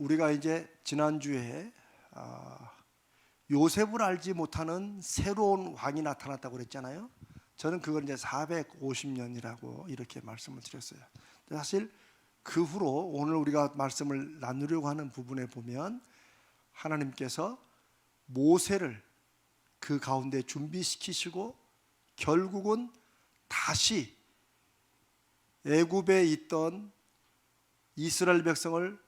우리가 이제 지난주에 요셉을 알지 못하는 새로운 왕이 나타났다고 그랬잖아요. 저는 그걸 이제 450년이라고 이렇게 말씀을 드렸어요. 사실 그 후로 오늘 우리가 말씀을 나누려고 하는 부분에 보면 하나님께서 모세를 그 가운데 준비시키시고 결국은 다시 애굽에 있던 이스라엘 백성을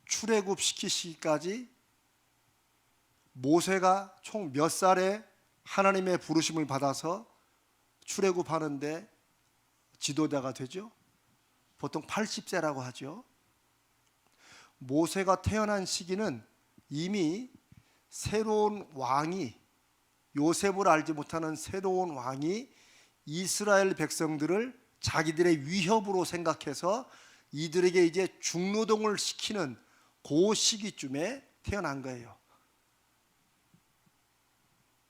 출애굽시키시기까지 모세가 총 몇 살에 하나님의 부르심을 받아서 출애굽하는데 지도자가 되죠? 보통 80세라고 하죠. 모세가 태어난 시기는 이미 새로운 왕이, 요셉을 알지 못하는 새로운 왕이 이스라엘 백성들을 자기들의 위협으로 생각해서 이들에게 이제 중노동을 시키는 그 시기쯤에 태어난 거예요.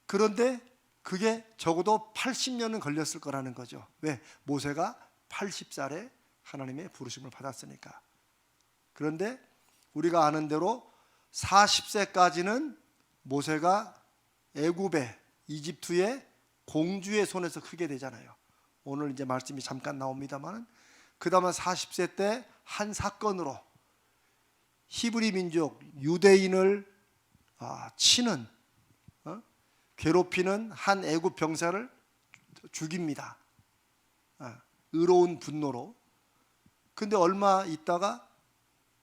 그런데 그게 적어도 80년은 걸렸을 거라는 거죠. 왜? 모세가 80살에 하나님의 부르심을 받았으니까. 그런데 우리가 아는 대로 40세까지는 모세가 애굽의 이집트의 공주의 손에서 크게 되잖아요. 오늘 이제 말씀이 잠깐 나옵니다만, 그 다음에 40세 때 한 사건으로 히브리 민족 유대인을 치는, 괴롭히는 한 애굽 병사를 죽입니다. 의로운 분노로. 근데 얼마 있다가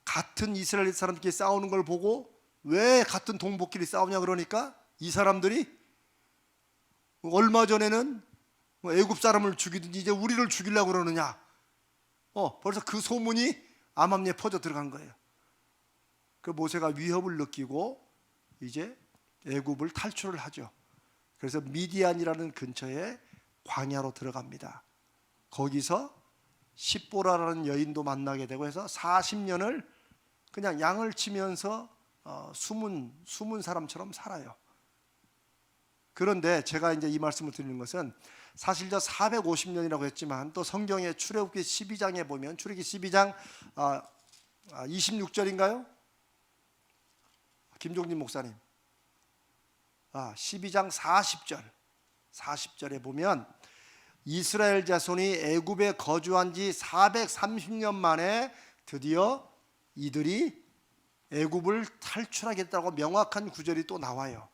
같은 이스라엘 사람들끼리 싸우는 걸 보고 왜 같은 동복끼리 싸우냐 그러니까 이 사람들이 얼마 전에는 애굽 사람을 죽이든지 이제 우리를 죽이려고 그러느냐. 벌써 그 소문이 암암리에 퍼져 들어간 거예요. 그 모세가 위협을 느끼고 이제 애굽을 탈출을 하죠. 그래서 미디안이라는 근처에 광야로 들어갑니다. 거기서 십보라라는 여인도 만나게 되고 해서 40년을 그냥 양을 치면서 숨은 사람처럼 살아요. 그런데 제가 이제 이 말씀을 드리는 것은 사실 저 450년이라고 했지만 또 성경의 출애굽기 12장에 보면 출애굽기 12장 26절인가요? 김종진 목사님. 12장 40절에 보면 이스라엘 자손이 애굽에 거주한 지 430년 만에 드디어 이들이 애굽을 탈출하겠다고 명확한 구절이 또 나와요.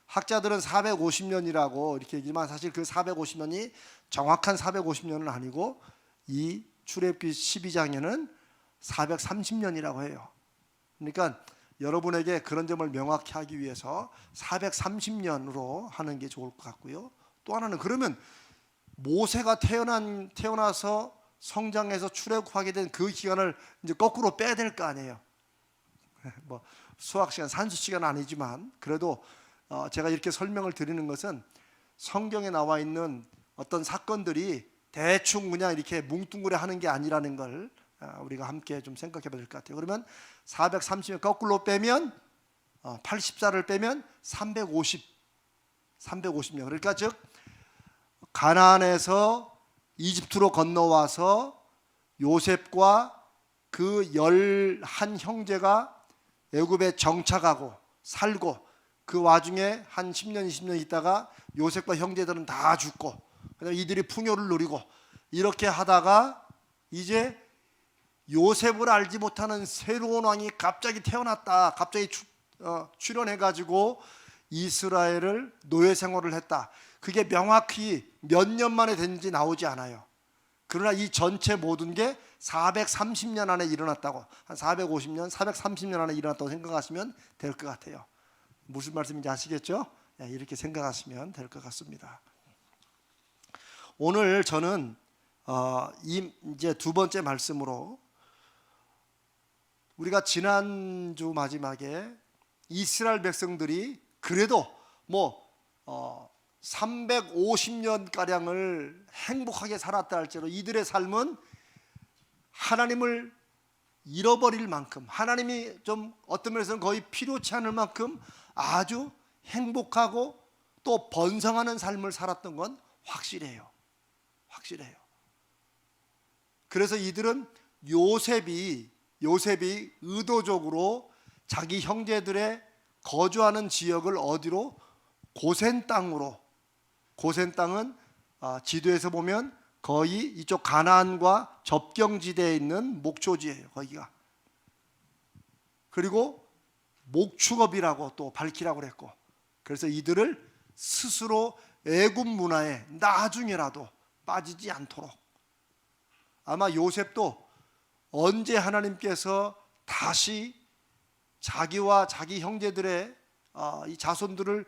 학자들은 450년이라고 이렇게 얘기지만 사실 그 450년이 정확한 450년은 아니고 이 출애굽기 12장에는 430년이라고 해요. 그러니까 여러분에게 그런 점을 명확히 하기 위해서 430년으로 하는 게 좋을 것 같고요. 또 하나는 그러면 모세가 태어나서 성장해서 출애굽하게 된 그 기간을 이제 거꾸로 빼야 될 거 아니에요. 뭐 수학 시간, 산수 시간은 아니지만 그래도 제가 이렇게 설명을 드리는 것은 성경에 나와 있는 어떤 사건들이 대충 그냥 이렇게 뭉뚱그려 하는 게 아니라는 걸 우리가 함께 좀 생각해 봐야 될 것 같아요. 그러면 430년 거꾸로 빼면 80살을 빼면 350년. 그러니까 즉 가나안에서 이집트로 건너와서 요셉과 그 11 형제가 애굽에 정착하고 살고 그 와중에 한 10년 20년 있다가 요셉과 형제들은 다 죽고 그다음에 이들이 풍요를 누리고 이렇게 하다가 이제 요셉을 알지 못하는 새로운 왕이 갑자기 태어났다. 갑자기 출현해가지고 이스라엘을 노예 생활을 했다. 그게 명확히 몇 년 만에 됐는지 나오지 않아요. 그러나 이 전체 모든 게 430년 안에 일어났다고, 한 450년, 430년 안에 일어났다고 생각하시면 될 것 같아요. 무슨 말씀인지 아시겠죠? 이렇게 생각하시면 될 것 같습니다. 오늘 저는 이제 두 번째 말씀으로 우리가 지난주 마지막에 이스라엘 백성들이 그래도 350년가량을 행복하게 살았다 할지라도 이들의 삶은 하나님을 잃어버릴 만큼, 하나님이 좀 어떤 면에서는 거의 필요치 않을 만큼 아주 행복하고 또 번성하는 삶을 살았던 건 확실해요. 그래서 이들은 요셉이 요셉이 의도적으로 자기 형제들의 거주하는 지역을 어디로? 고센 땅으로. 고센 땅은 지도에서 보면 거의 이쪽 가나안과 접경지대에 있는 목초지예요. 거기가. 그리고 목축업이라고 또 밝히라고 그랬고, 그래서 이들을 스스로 애굽 문화에 나중에라도 빠지지 않도록. 아마 요셉도 언제 하나님께서 다시 자기와 자기 형제들의 이 자손들을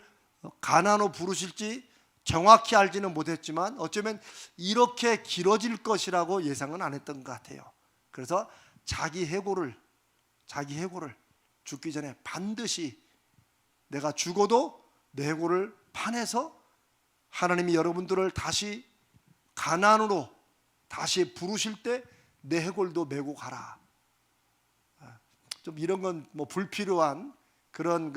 가나안으로 부르실지 정확히 알지는 못했지만 어쩌면 이렇게 길어질 것이라고 예상은 안 했던 것 같아요. 그래서 자기 해고를 죽기 전에 반드시 내가 죽어도 내 해고를 파내서 하나님이 여러분들을 다시 가나안으로 다시 부르실 때 내 해골도 메고 가라. 좀 이런 건 뭐 불필요한 그런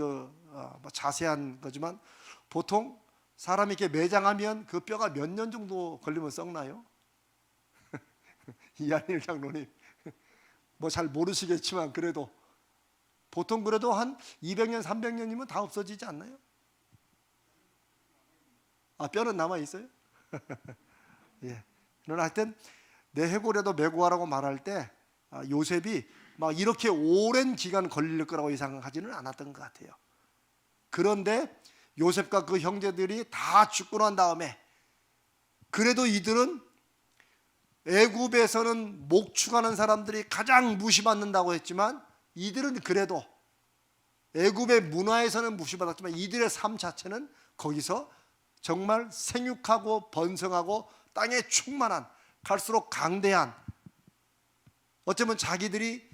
자세한 거지만, 보통 사람이 이렇게 매장하면 그 뼈가 몇 년 정도 걸리면 썩나요? 이한일 장로님 뭐 잘 모르시겠지만 그래도 보통 그래도 한 200년 300년이면 다 없어지지 않나요? 뼈는 남아 있어요? 예. 그러나 하여튼 내 해골에도 메고 가라고 말할 때 요셉이 막 이렇게 오랜 기간 걸릴 거라고 예상하지는 않았던 것 같아요. 그런데 요셉과 그 형제들이 다 죽고 난 다음에 그래도 이들은 애굽에서는 목축하는 사람들이 가장 무시받는다고 했지만, 이들은 그래도 애굽의 문화에서는 무시받았지만 이들의 삶 자체는 거기서 정말 생육하고 번성하고 땅에 충만한, 갈수록 강대한, 어쩌면 자기들이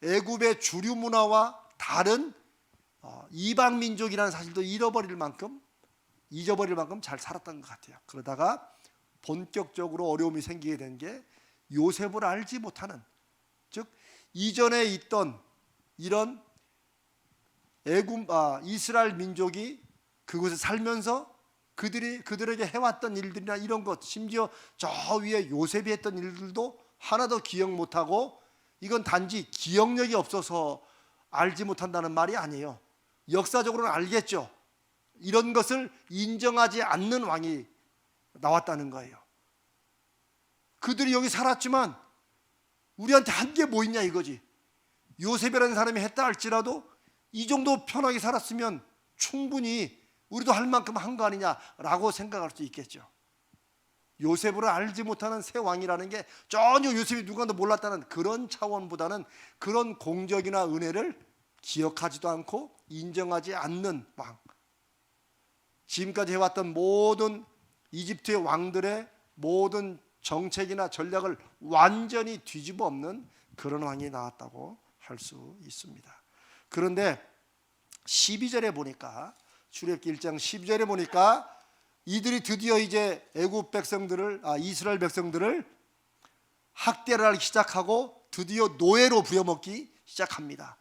애굽의 주류 문화와 다른 이방 민족이라는 사실도 잊어버릴 만큼 잘 살았던 것 같아요. 그러다가 본격적으로 어려움이 생기게 된 게 요셉을 알지 못하는, 즉 이전에 있던 이런 이스라엘 민족이 그곳에 살면서 그들에게 해왔던 일들이나 이런 것, 심지어 저 위에 요셉이 했던 일들도 하나도 기억 못하고, 이건 단지 기억력이 없어서 알지 못한다는 말이 아니에요. 역사적으로는 알겠죠. 이런 것을 인정하지 않는 왕이 나왔다는 거예요. 그들이 여기 살았지만 우리한테 한 게 뭐 있냐 이거지. 요셉이라는 사람이 했다 할지라도 이 정도 편하게 살았으면 충분히 우리도 할 만큼 한 거 아니냐라고 생각할 수 있겠죠. 요셉을 알지 못하는 새 왕이라는 게 전혀 요셉이 누구도 몰랐다는 그런 차원보다는 그런 공적이나 은혜를 기억하지도 않고 인정하지 않는 왕. 지금까지 해왔던 모든 이집트의 왕들의 모든 정책이나 전략을 완전히 뒤집어 엎는 그런 왕이 나왔다고 할 수 있습니다. 그런데 12절에 보니까, 출애굽기 1장 12절에 보니까 이들이 드디어 이제 애굽 백성들을, 이스라엘 백성들을 학대를 하기 시작하고 드디어 노예로 부려먹기 시작합니다.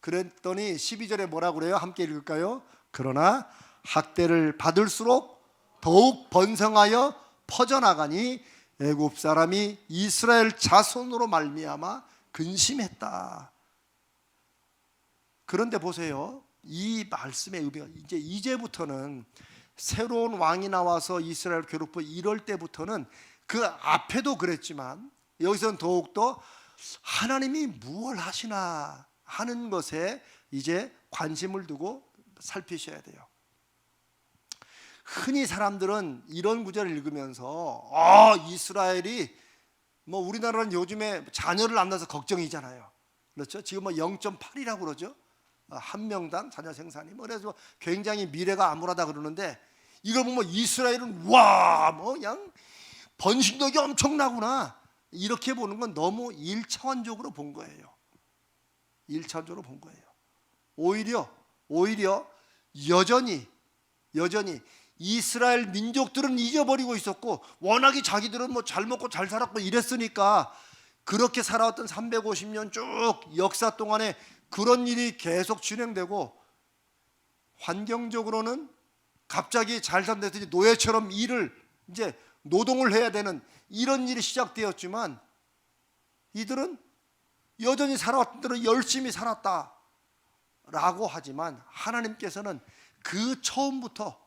그랬더니 12절에 뭐라고 그래요? 함께 읽을까요? 그러나 학대를 받을수록 더욱 번성하여 퍼져나가니 애굽 사람이 이스라엘 자손으로 말미암아 근심했다. 그런데 보세요. 이 말씀의 의미가 이제부터는 새로운 왕이 나와서 이스라엘 괴롭고 이럴 때부터는, 그 앞에도 그랬지만 여기서는 더욱더 하나님이 무엇을 하시나 하는 것에 이제 관심을 두고 살피셔야 돼요. 흔히 사람들은 이런 구절을 읽으면서 이스라엘이 뭐 우리나라는 요즘에 자녀를 안 낳아서 걱정이잖아요. 그렇죠? 지금 뭐 0.8이라고 그러죠. 한 명당 자녀 생산이. 그래서 굉장히 미래가 암울하다 그러는데, 이걸 보면 이스라엘은 뭐 그냥 번식력이 엄청나구나 이렇게 보는 건 너무 1차원적으로 본 거예요. 1차원적으로 본 거예요. 오히려 여전히 이스라엘 민족들은 잊어버리고 있었고, 워낙에 자기들은 뭐 잘 먹고 잘 살았고 이랬으니까 그렇게 살아왔던 350년 쭉 역사 동안에 그런 일이 계속 진행되고, 환경적으로는 갑자기 잘 산다더니 노예처럼 일을 이제 노동을 해야 되는 이런 일이 시작되었지만, 이들은 여전히 살아왔던 대로 열심히 살았다 라고 하지만 하나님께서는 그 처음부터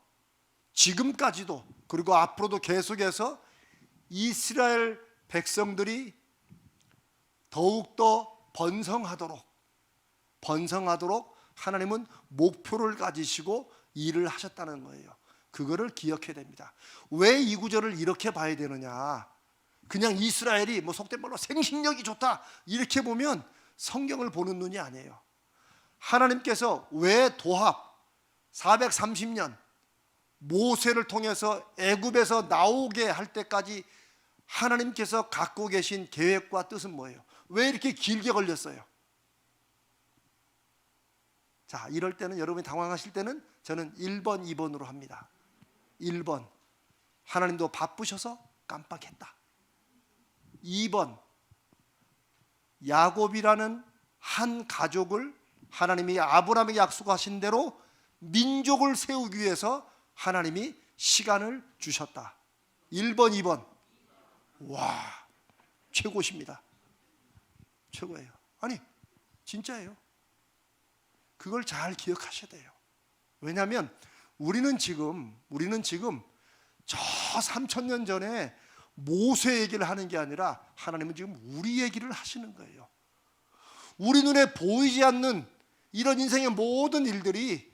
지금까지도 그리고 앞으로도 계속해서 이스라엘 백성들이 더욱더 번성하도록 하나님은 목표를 가지시고 일을 하셨다는 거예요. 그거를 기억해야 됩니다. 왜 이 구절을 이렇게 봐야 되느냐? 그냥 이스라엘이 속된 말로 생식력이 좋다 이렇게 보면 성경을 보는 눈이 아니에요. 하나님께서 왜 도합 430년 모세를 통해서 애굽에서 나오게 할 때까지 하나님께서 갖고 계신 계획과 뜻은 뭐예요? 왜 이렇게 길게 걸렸어요? 자, 이럴 때는 여러분이 당황하실 때는 저는 1번, 2번으로 합니다. 1번, 하나님도 바쁘셔서 깜빡했다. 2번, 야곱이라는 한 가족을 하나님이 아브라함에게 약속하신 대로 민족을 세우기 위해서 하나님이 시간을 주셨다. 1번, 2번. 와, 최고십니다. 최고예요. 아니, 진짜예요. 그걸 잘 기억하셔야 돼요. 왜냐하면 우리는 지금 저 3000년 전에 모세 얘기를 하는 게 아니라 하나님은 지금 우리 얘기를 하시는 거예요. 우리 눈에 보이지 않는 이런 인생의 모든 일들이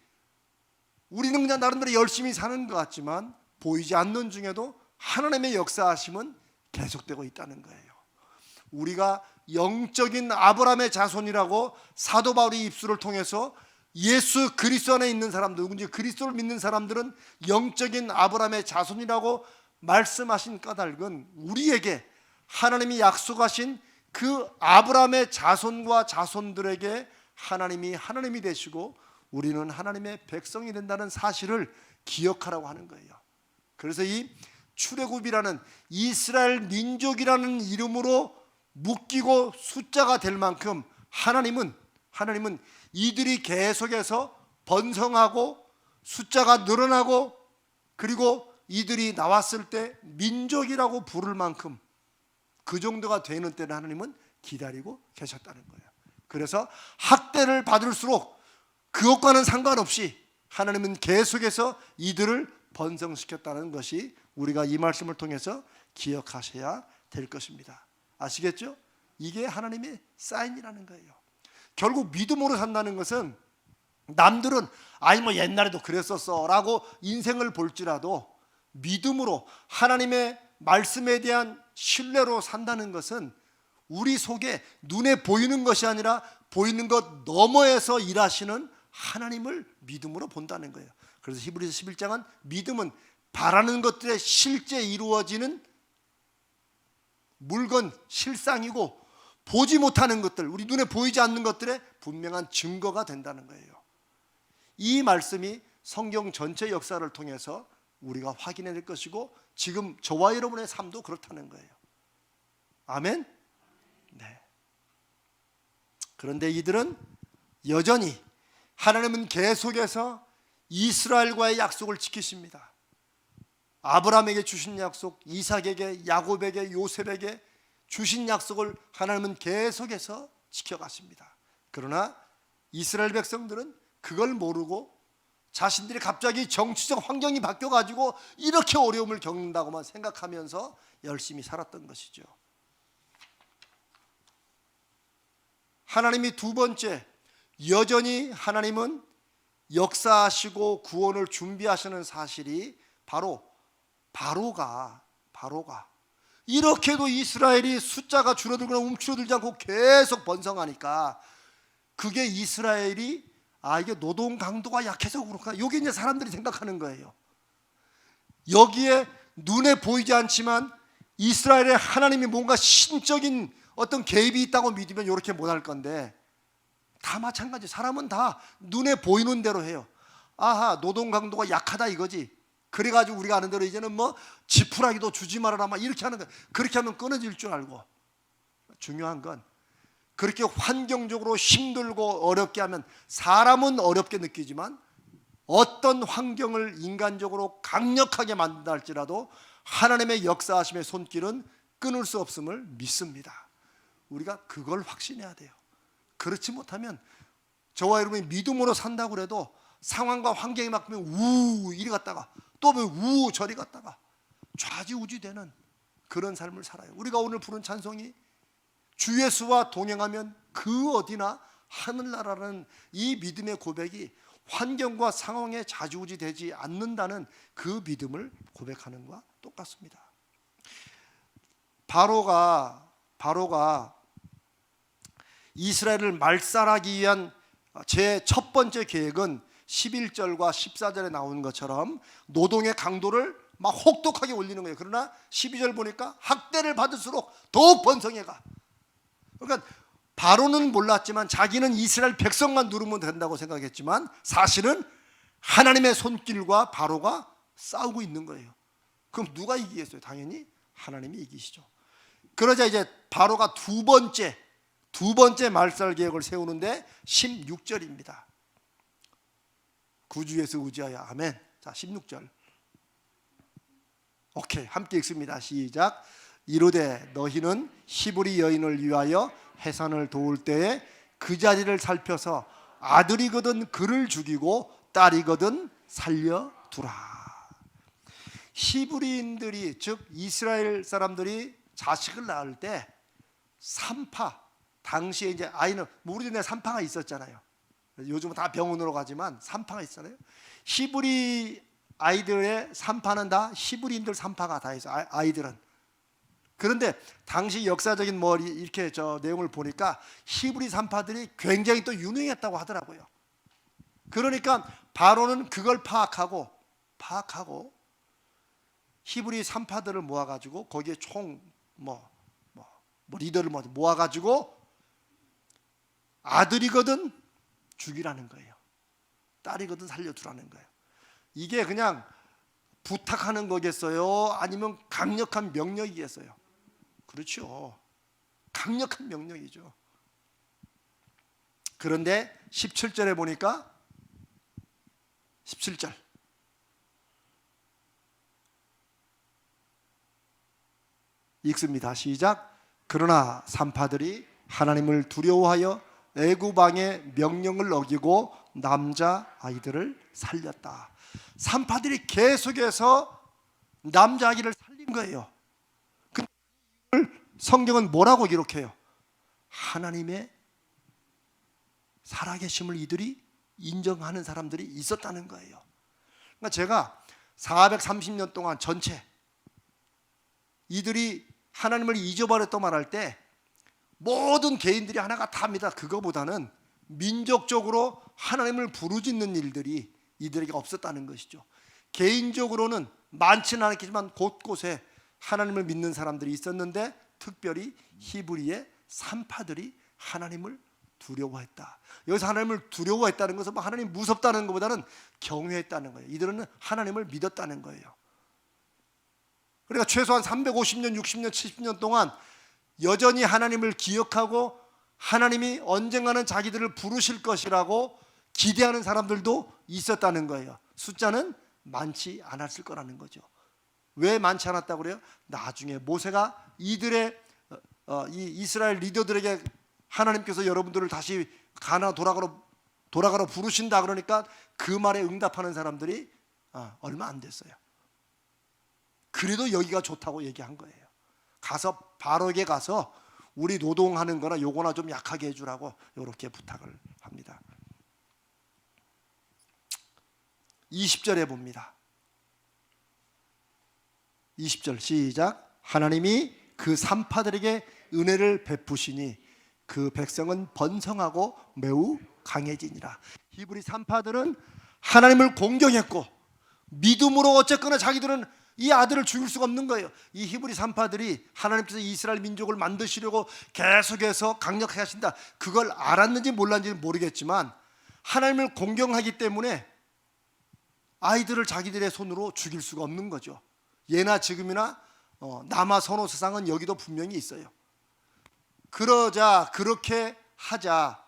우리는 그냥 나름대로 열심히 사는 것 같지만 보이지 않는 중에도 하나님의 역사하심은 계속되고 있다는 거예요. 우리가 영적인 아브라함의 자손이라고 사도 바울의 입술을 통해서 예수 그리스도 안에 있는 사람들, 누군지 그리스도를 믿는 사람들은 영적인 아브라함의 자손이라고 말씀하신 까닭은 우리에게 하나님이 약속하신 그 아브라함의 자손과 자손들에게 하나님이 되시고 우리는 하나님의 백성이 된다는 사실을 기억하라고 하는 거예요. 그래서 이 출애굽이라는 이스라엘 민족이라는 이름으로 묶이고 숫자가 될 만큼 하나님은 이들이 계속해서 번성하고 숫자가 늘어나고 그리고 이들이 나왔을 때 민족이라고 부를 만큼 그 정도가 되는 때는 하나님은 기다리고 계셨다는 거예요. 그래서 학대를 받을수록 그것과는 상관없이 하나님은 계속해서 이들을 번성시켰다는 것이 우리가 이 말씀을 통해서 기억하셔야 될 것입니다. 아시겠죠? 이게 하나님의 사인이라는 거예요. 결국 믿음으로 산다는 것은 남들은 옛날에도 그랬었어 라고 인생을 볼지라도 믿음으로 하나님의 말씀에 대한 신뢰로 산다는 것은 우리 속에 눈에 보이는 것이 아니라 보이는 것 너머에서 일하시는 하나님을 믿음으로 본다는 거예요. 그래서 히브리서 11장은 믿음은 바라는 것들에 실제 이루어지는 물건, 실상이고 보지 못하는 것들, 우리 눈에 보이지 않는 것들의 분명한 증거가 된다는 거예요. 이 말씀이 성경 전체 역사를 통해서 우리가 확인해낼 것이고 지금 저와 여러분의 삶도 그렇다는 거예요. 아멘? 네. 그런데 이들은 여전히 하나님은 계속해서 이스라엘과의 약속을 지키십니다. 아브라함에게 주신 약속, 이삭에게, 야곱에게, 요셉에게 주신 약속을 하나님은 계속해서 지켜갔습니다. 그러나 이스라엘 백성들은 그걸 모르고 자신들이 갑자기 정치적 환경이 바뀌어가지고 이렇게 어려움을 겪는다고만 생각하면서 열심히 살았던 것이죠. 하나님이 두 번째, 여전히 하나님은 역사하시고 구원을 준비하시는 사실이 바로 바로가 이렇게도 이스라엘이 숫자가 줄어들거나 움츠러들지 않고 계속 번성하니까 그게 이스라엘이 이게 노동 강도가 약해서 그렇구나. 이게 이제 사람들이 생각하는 거예요. 여기에 눈에 보이지 않지만 이스라엘의 하나님이 뭔가 신적인 어떤 개입이 있다고 믿으면 이렇게 못할 건데 다 마찬가지. 사람은 다 눈에 보이는 대로 해요. 노동 강도가 약하다 이거지. 그래가지고 우리가 아는 대로 이제는 지푸라기도 주지 말아라 이렇게 하는 거예요. 그렇게 하면 끊어질 줄 알고. 중요한 건 그렇게 환경적으로 힘들고 어렵게 하면 사람은 어렵게 느끼지만 어떤 환경을 인간적으로 강력하게 만든다 할지라도 하나님의 역사하심의 손길은 끊을 수 없음을 믿습니다. 우리가 그걸 확신해야 돼요. 그렇지 못하면 저와 여러분이 믿음으로 산다고 해도 상황과 환경이 바뀌면 우 이리 갔다가 또 우 저리 갔다가 좌지우지되는 그런 삶을 살아요. 우리가 오늘 부른 찬송이 주 예수와 동행하면 그 어디나 하늘나라는 이 믿음의 고백이 환경과 상황에 좌지우지되지 않는다는 그 믿음을 고백하는 것과 똑같습니다. 바로가 이스라엘을 말살하기 위한 제 첫 번째 계획은 11절과 14절에 나오는 것처럼 노동의 강도를 막 혹독하게 올리는 거예요. 그러나 12절 보니까 학대를 받을수록 더욱 번성해가. 그러니까 바로는 몰랐지만 자기는 이스라엘 백성만 누르면 된다고 생각했지만 사실은 하나님의 손길과 바로가 싸우고 있는 거예요. 그럼 누가 이기겠어요? 당연히 하나님이 이기시죠. 그러자 이제 바로가 두 번째 말살 계획을 세우는데 16절입니다. 구주에서 의지하여 아멘. 자 16절 오케이 함께 읽습니다. 시작. 이르되 너희는 히브리 여인을 위하여 해산을 도울 때에 그 자리를 살펴서 아들이거든 그를 죽이고 딸이거든 살려두라. 히브리인들이 즉 이스라엘 사람들이 자식을 낳을 때 산파, 당시에 이제 아이는 우리 집에 산파가 있었잖아요. 요즘은 다 병원으로 가지만 산파가 있잖아요. 히브리 아이들의 산파는 다 히브리인들 산파가 다 있어요. 아이들은. 그런데 당시 역사적인 이렇게 저 내용을 보니까 히브리 산파들이 굉장히 또 유능했다고 하더라고요. 그러니까 바로는 그걸 파악하고 히브리 산파들을 모아가지고 거기에 총 리더를 모아가지고 아들이거든 죽이라는 거예요. 딸이거든 살려두라는 거예요. 이게 그냥 부탁하는 거겠어요? 아니면 강력한 명령이겠어요? 그렇죠. 강력한 명령이죠. 그런데 17절에 보니까 17절 읽습니다. 시작. 그러나 산파들이 하나님을 두려워하여 애굽 왕의 명령을 어기고 남자 아이들을 살렸다. 산파들이 계속해서 남자 아이를 살린 거예요. 성경은 뭐라고 기록해요? 하나님의 살아계심을 이들이 인정하는 사람들이 있었다는 거예요. 그러니까 제가 430년 동안 전체 이들이 하나님을 잊어버렸다고 말할 때 모든 개인들이 하나가 답니다. 그거보다는 민족적으로 하나님을 부르짖는 일들이 이들에게 없었다는 것이죠. 개인적으로는 많지는 않았지만 곳곳에 하나님을 믿는 사람들이 있었는데 특별히 히브리의 산파들이 하나님을 두려워했다. 여기서 하나님을 두려워했다는 것은 하나님 무섭다는 것보다는 경외했다는 거예요. 이들은 하나님을 믿었다는 거예요. 그러니까 최소한 350년, 60년, 70년 동안 여전히 하나님을 기억하고 하나님이 언젠가는 자기들을 부르실 것이라고 기대하는 사람들도 있었다는 거예요. 숫자는 많지 않았을 거라는 거죠. 왜 많지 않았다고 그래요? 나중에 모세가 이들의 이 이스라엘 리더들에게 하나님께서 여러분들을 다시 가나안 돌아가라 부르신다 그러니까 그 말에 응답하는 사람들이 얼마 안 됐어요. 그래도 여기가 좋다고 얘기한 거예요. 가서 바로에게 가서 우리 노동하는 거나 요거나 좀 약하게 해주라고 이렇게 부탁을 합니다. 20절에 봅니다. 20절 시작. 하나님이 그 산파들에게 은혜를 베푸시니 그 백성은 번성하고 매우 강해지니라. 히브리 산파들은 하나님을 공경했고 믿음으로 어쨌거나 자기들은 이 아들을 죽일 수가 없는 거예요. 이 히브리 산파들이 하나님께서 이스라엘 민족을 만드시려고 계속해서 강력하게 하신다. 그걸 알았는지 몰랐는지 모르겠지만 하나님을 공경하기 때문에 아이들을 자기들의 손으로 죽일 수가 없는 거죠. 예나 지금이나 남아 선호세상은 여기도 분명히 있어요. 그러자 그렇게 하자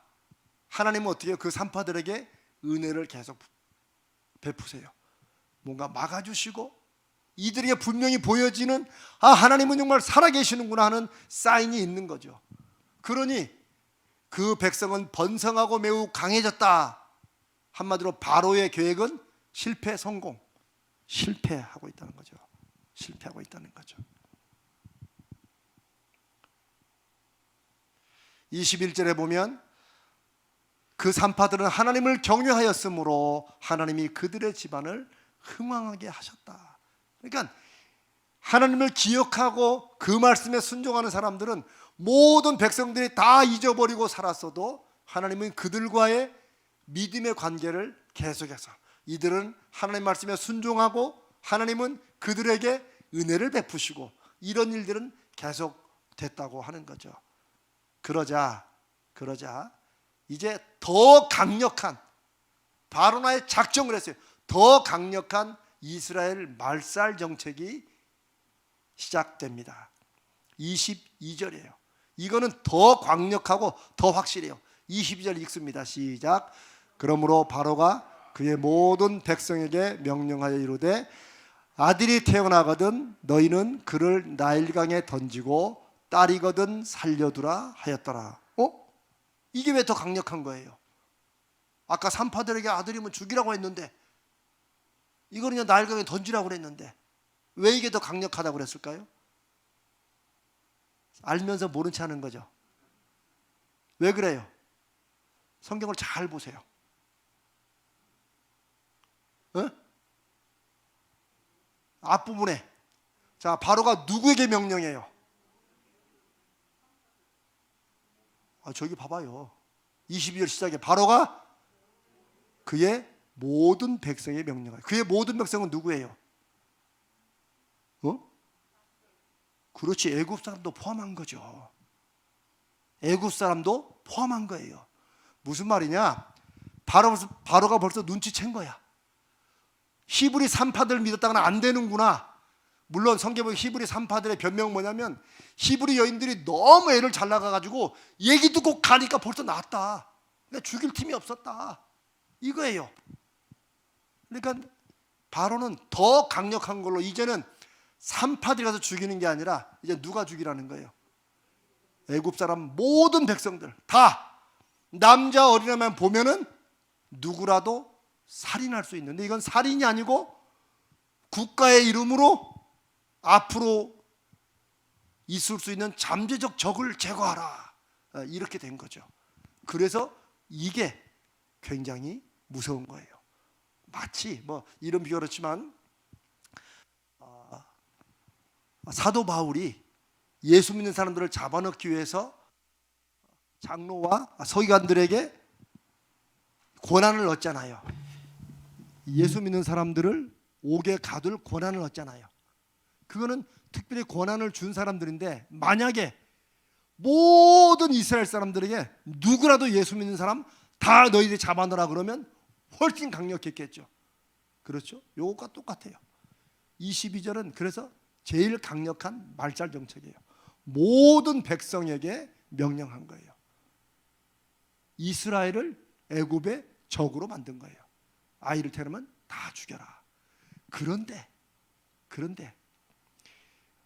하나님은 어떻게 해요? 그 산파들에게 은혜를 계속 베푸세요. 뭔가 막아주시고 이들에게 분명히 보여지는 하나님은 정말 살아계시는구나 하는 사인이 있는 거죠. 그러니 그 백성은 번성하고 매우 강해졌다. 한마디로 바로의 계획은 실패, 성공, 실패하고 있다는 거죠. 실패하고 있다는 거죠. 21절에 보면 그 산파들은 하나님을 경외하였으므로 하나님이 그들의 집안을 흥왕하게 하셨다. 그러니까 하나님을 기억하고 그 말씀에 순종하는 사람들은 모든 백성들이 다 잊어버리고 살았어도 하나님은 그들과의 믿음의 관계를 계속해서 이들은 하나님 말씀에 순종하고 하나님은 그들에게 은혜를 베푸시고 이런 일들은 계속 됐다고 하는 거죠. 그러자 이제 더 강력한 바로나의 작정을 했어요. 더 강력한 이스라엘 말살 정책이 시작됩니다. 22절이에요. 이거는 더 강력하고 더 확실해요. 22절 읽습니다. 시작. 그러므로 바로가 그의 모든 백성에게 명령하여 이르되 아들이 태어나거든 너희는 그를 나일강에 던지고 딸이거든 살려두라 하였더라. 이게 왜 더 강력한 거예요? 아까 산파들에게 아들이면 죽이라고 했는데 이거는 그냥 나일강에 던지라고 그랬는데 왜 이게 더 강력하다고 그랬을까요? 알면서 모른 체 하는 거죠. 왜 그래요? 성경을 잘 보세요. 앞부분에 자 바로가 누구에게 명령해요? 저기 봐봐요. 22절 시작에 바로가 그의 모든 백성에 명령해요. 그의 모든 백성은 누구예요? 그렇지, 애굽 사람도 포함한 거죠. 애굽 사람도 포함한 거예요. 무슨 말이냐? 바로가 벌써 눈치챈 거야. 히브리 산파들 믿었다가는 안 되는구나. 물론 성경에 히브리 산파들의 변명은 뭐냐면 히브리 여인들이 너무 애를 잘 낳아가지고 얘기 듣고 가니까 벌써 낳았다. 그러니까 죽일 팀이 없었다. 이거예요. 그러니까 바로는 더 강력한 걸로 이제는 산파들이 가서 죽이는 게 아니라 이제 누가 죽이라는 거예요? 애굽 사람 모든 백성들 다 남자 어린애만 보면은 누구라도 살인할 수 있는데 이건 살인이 아니고 국가의 이름으로 앞으로 있을 수 있는 잠재적 적을 제거하라. 이렇게 된 거죠. 그래서 이게 굉장히 무서운 거예요. 마치 뭐 이런 비유 그렇지만 사도 바울이 예수 믿는 사람들을 잡아넣기 위해서 장로와 서기관들에게 권한을 얻잖아요. 예수 믿는 사람들을 옥에 가둘 권한을 얻잖아요. 그거는 특별히 권한을 준 사람들인데 만약에 모든 이스라엘 사람들에게 누구라도 예수 믿는 사람 다 너희들이 잡아넣으라 그러면 훨씬 강력했겠죠. 그렇죠? 요것과 똑같아요. 22절은 그래서 제일 강력한 말살 정책이에요. 모든 백성에게 명령한 거예요. 이스라엘을 애굽의 적으로 만든 거예요. 아이를 태어나면 다 죽여라. 그런데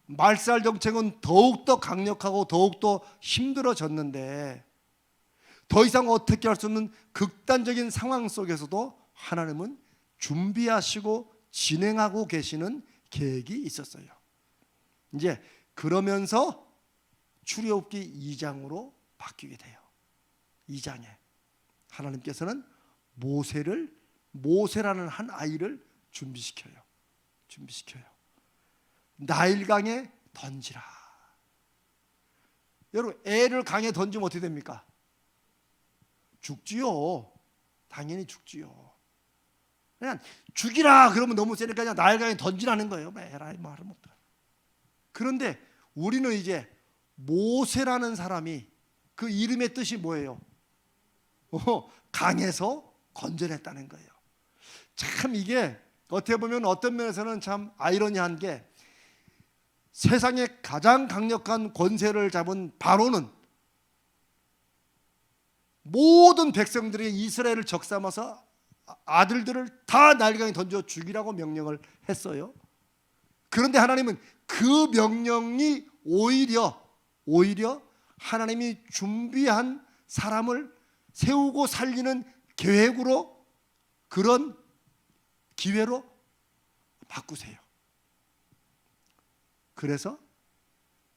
말살 정책은 더욱더 강력하고 더욱더 힘들어졌는데 더 이상 어떻게 할 수 없는 극단적인 상황 속에서도 하나님은 준비하시고 진행하고 계시는 계획이 있었어요. 이제 그러면서 출애굽기 2장으로 바뀌게 돼요. 2장에 하나님께서는 모세라는 한 아이를 준비시켜요. 나일강에 던지라. 여러분 애를 강에 던지면 어떻게 됩니까? 죽지요. 당연히 죽지요. 그냥 죽이라 그러면 너무 세니까 그냥 나일강에 던지라는 거예요. 에라이 말을 못해. 그런데 우리는 이제 모세라는 사람이 그 이름의 뜻이 뭐예요? 강에서 건져냈다는 거예요. 참 이게 어떻게 보면 어떤 면에서는 참 아이러니한 게 세상에 가장 강력한 권세를 잡은 바로는 모든 백성들이 이스라엘을 적삼아서 아들들을 다 나일강에 던져 죽이라고 명령을 했어요. 그런데 하나님은 그 명령이 오히려 하나님이 준비한 사람을 세우고 살리는 계획으로, 그런 기회로 바꾸세요. 그래서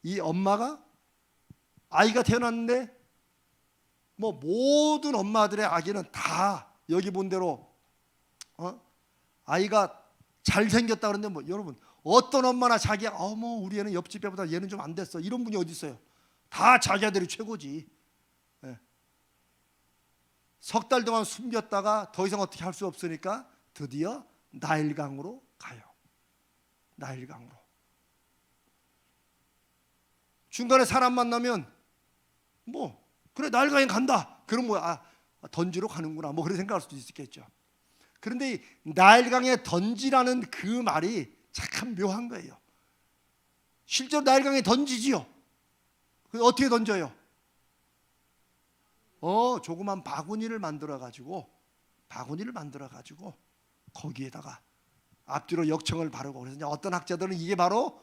이 엄마가 아이가 태어났는데, 뭐 모든 엄마들의 아기는 다 여기 본 대로 아이가 잘생겼다 그러는데, 뭐 여러분 어떤 엄마나 자기 어머 우리 애는 옆집 애보다 얘는 좀 안 됐어, 이런 분이 어디 있어요? 다 자기 아들이 최고지. 예. 석 달 동안 숨겼다가 더 이상 어떻게 할 수 없으니까 드디어 나일강으로 가요. 나일강으로. 중간에 사람 만나면 뭐 그래 나일강에 간다, 그럼 뭐 던지러 가는구나, 뭐 그렇게 생각할 수도 있겠죠. 그런데 이 나일강에 던지라는 그 말이 참 묘한 거예요. 실제로 나일강에 던지지요. 어떻게 던져요? 조그만 바구니를 만들어 가지고 거기에다가 앞뒤로 역청을 바르고, 그래서 이제 어떤 학자들은 이게 바로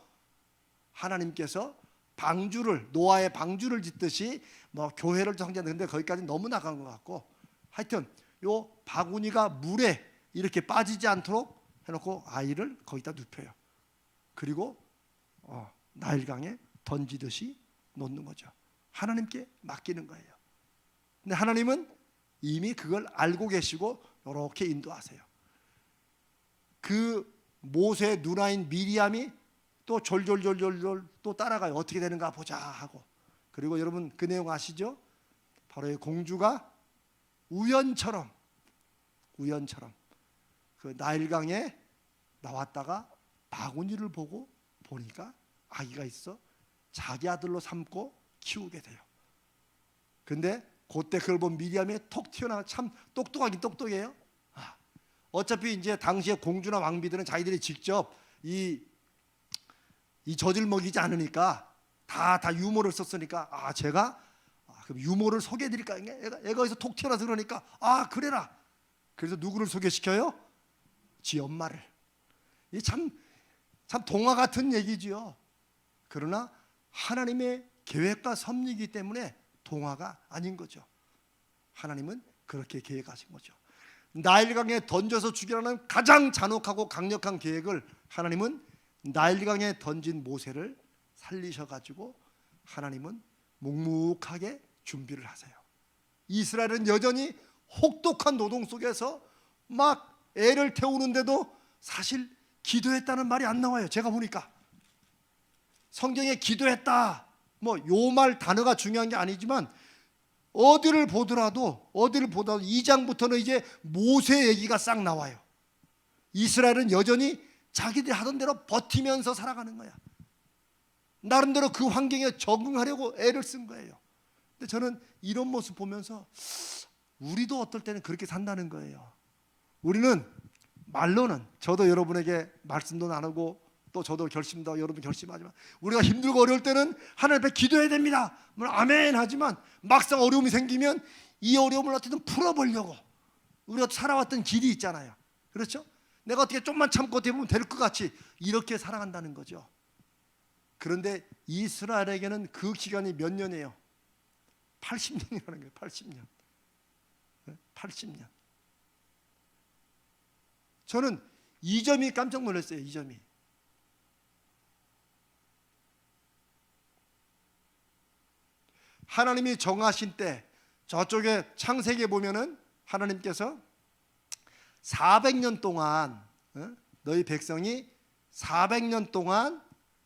하나님께서 방주를, 노아의 방주를 짓듯이 뭐 교회를 정리하는데 거기까지 너무 나간 것 같고, 하여튼 요 바구니가 물에 이렇게 빠지지 않도록 해놓고 아이를 거기다 눕혀요. 그리고 나일강에 던지듯이 놓는 거죠. 하나님께 맡기는 거예요. 근데 하나님은 이미 그걸 알고 계시고 이렇게 인도하세요. 그 모세의 누나인 미리암이 또 졸졸졸졸 또 따라가요. 어떻게 되는가 보자 하고. 그리고 여러분 그 내용 아시죠? 바로 이 공주가 우연처럼 그 나일강에 나왔다가 바구니를 보니까 아기가 있어 자기 아들로 삼고 키우게 돼요. 근데 그때 그걸 본 미리암이 톡 튀어나와. 참 똑똑하긴 똑똑해요. 어차피 이제 당시에 공주나 왕비들은 자기들이 직접 이 젖을 먹이지 않으니까 다 유모를 썼으니까 제가 그럼 유모를 소개해드릴까? 애가 여기서 톡 튀어나와서 그러니까 그래라. 그래서 누구를 소개시켜요? 지 엄마를. 이 참 동화 같은 얘기지요. 그러나 하나님의 계획과 섭리이기 때문에 동화가 아닌 거죠. 하나님은 그렇게 계획하신 거죠. 나일강에 던져서 죽이라는 가장 잔혹하고 강력한 계획을 하나님은 나일강에 던진 모세를 살리셔가지고 하나님은 묵묵하게 준비를 하세요. 이스라엘은 여전히 혹독한 노동 속에서 막 애를 태우는데도 사실 기도했다는 말이 안 나와요. 제가 보니까 성경에 기도했다 뭐 요 말 단어가 중요한 게 아니지만 어디를 보더라도 2장부터는 이제 모세 얘기가 싹 나와요. 이스라엘은 여전히 자기들이 하던 대로 버티면서 살아가는 거야. 나름대로 그 환경에 적응하려고 애를 쓴 거예요. 근데 저는 이런 모습 보면서 우리도 어떨 때는 그렇게 산다는 거예요. 우리는 말로는 저도 여러분에게 말씀도 나누고 또 저도 결심도 여러분 결심하지만 우리가 힘들고 어려울 때는 하나님 앞에 기도해야 됩니다. 아멘 하지만 막상 어려움이 생기면 이 어려움을 어떻게든 풀어보려고 우리가 살아왔던 길이 있잖아요. 그렇죠? 내가 어떻게 좀만 참고 어떻게 보면 될 것 같이 이렇게 살아간다는 거죠. 그런데 이스라엘에게는 그 기간이 몇 년이에요? 80년이라는 거예요. 80년. 80년. 저는 이 점이 깜짝 놀랐어요. 이 점이. 하나님이 정하신 때 저쪽에 창세기에 보면은 하나님께서 400년 동안 너희 백성이 400년 동안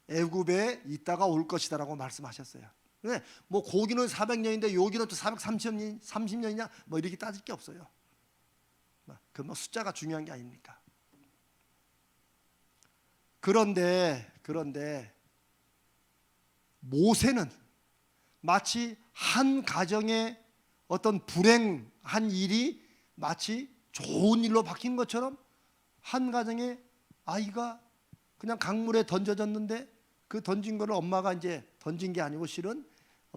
애굽에 있다가 올 것이다라고 말씀하셨어요. 근데 뭐 고기는 400년인데 여기는 또 430년이냐 뭐 이렇게 따질 게 없어요. 그 뭐 숫자가 중요한 게 아닙니까? 그런데 모세는 마치 한 가정의 어떤 불행한 일이 마치 좋은 일로 바뀐 것처럼 한 가정의 아이가 그냥 강물에 던져졌는데 그 던진 거를 엄마가 이제 던진 게 아니고 실은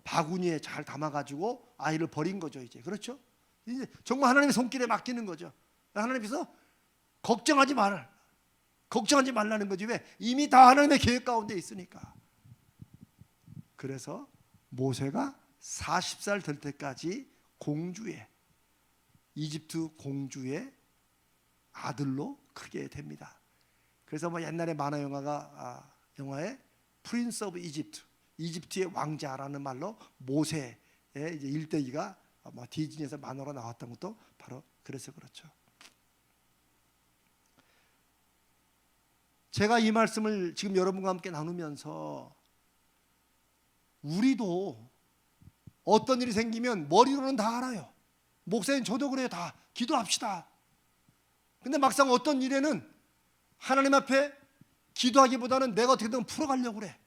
바구니에 잘 담아가지고 아이를 버린 거죠. 이제 그렇죠? 이제 정말 하나님의 손길에 맡기는 거죠. 하나님께서 걱정하지 말라는 거지. 왜? 이미 다 하나님의 계획 가운데 있으니까. 그래서 모세가 40살 될 때까지 공주의, 이집트 공주의 아들로 크게 됩니다. 그래서 뭐 옛날에 만화 영화에 프린스 오브 이집트, 이집트의 왕자라는 말로 모세의 이제 일대기가 디즈니에서 만화로 나왔던 것도 바로 그래서 그렇죠. 제가 이 말씀을 지금 여러분과 함께 나누면서 우리도 어떤 일이 생기면 머리로는 다 알아요. 목사님 저도 그래요. 다 기도합시다. 근데 막상 어떤 일에는 하나님 앞에 기도하기보다는 내가 어떻게든 풀어가려고 그래.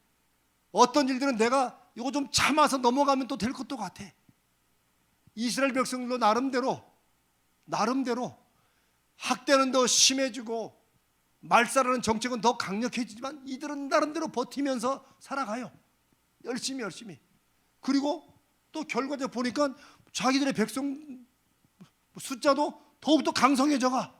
어떤 일들은 내가 이거 좀 참아서 넘어가면 또 될 것도 같아. 이스라엘 백성들도 나름대로 학대는 더 심해지고 말살하는 정책은 더 강력해지지만 이들은 나름대로 버티면서 살아가요. 열심히. 그리고 또 결과적으로 보니까 자기들의 백성 숫자도 더욱더 강성해져가.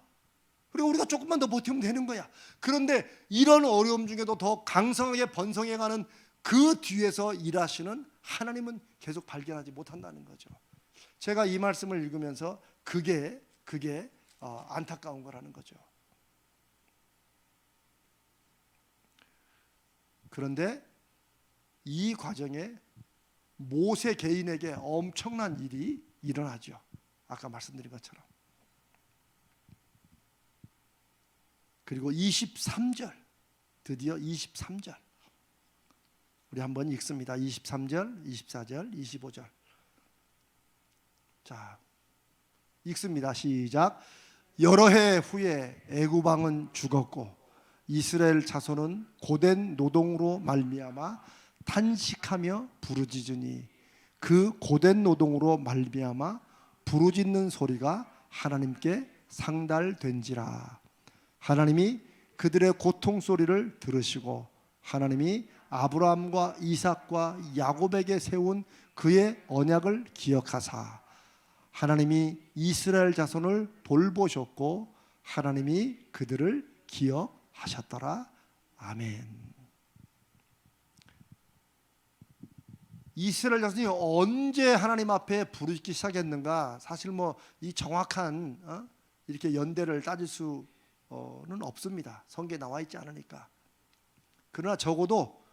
그리고 우리가 조금만 더 버티면 되는 거야. 그런데 이런 어려움 중에도 더 강성하게 번성해가는 그 뒤에서 일하시는 하나님은 계속 발견하지 못한다는 거죠. 제가 이 말씀을 읽으면서 그게 안타까운 거라는 거죠. 그런데 이 과정에 모세 개인에게 엄청난 일이 일어나죠. 아까 말씀드린 것처럼. 그리고 23절, 드디어 23절 우리 한번 읽습니다. 23절, 24절, 25절. 자, 읽습니다. 시작. 여러 해 후에 애굽 왕은 죽었고 이스라엘 자손은 고된 노동으로 말미암아 탄식하며 부르짖으니 그 고된 노동으로 말미암아 부르짖는 소리가 하나님께 상달된지라. 하나님이 그들의 고통 소리를 들으시고 하나님이 아브라함과 이삭과 야곱에게 세운 그의 언약을 기억하사 하나님이 이스라엘 자손을 돌보셨고 하나님이 그들을 기억하셨더라. 아멘. 이스라엘 자손이 언제 하나님 앞에 부르짖기 시작했는가? 사실 뭐 이 정확한 이렇게 연대를 따질 수는 없습니다. 성경에 나와 있지 않으니까. 그러나 적어도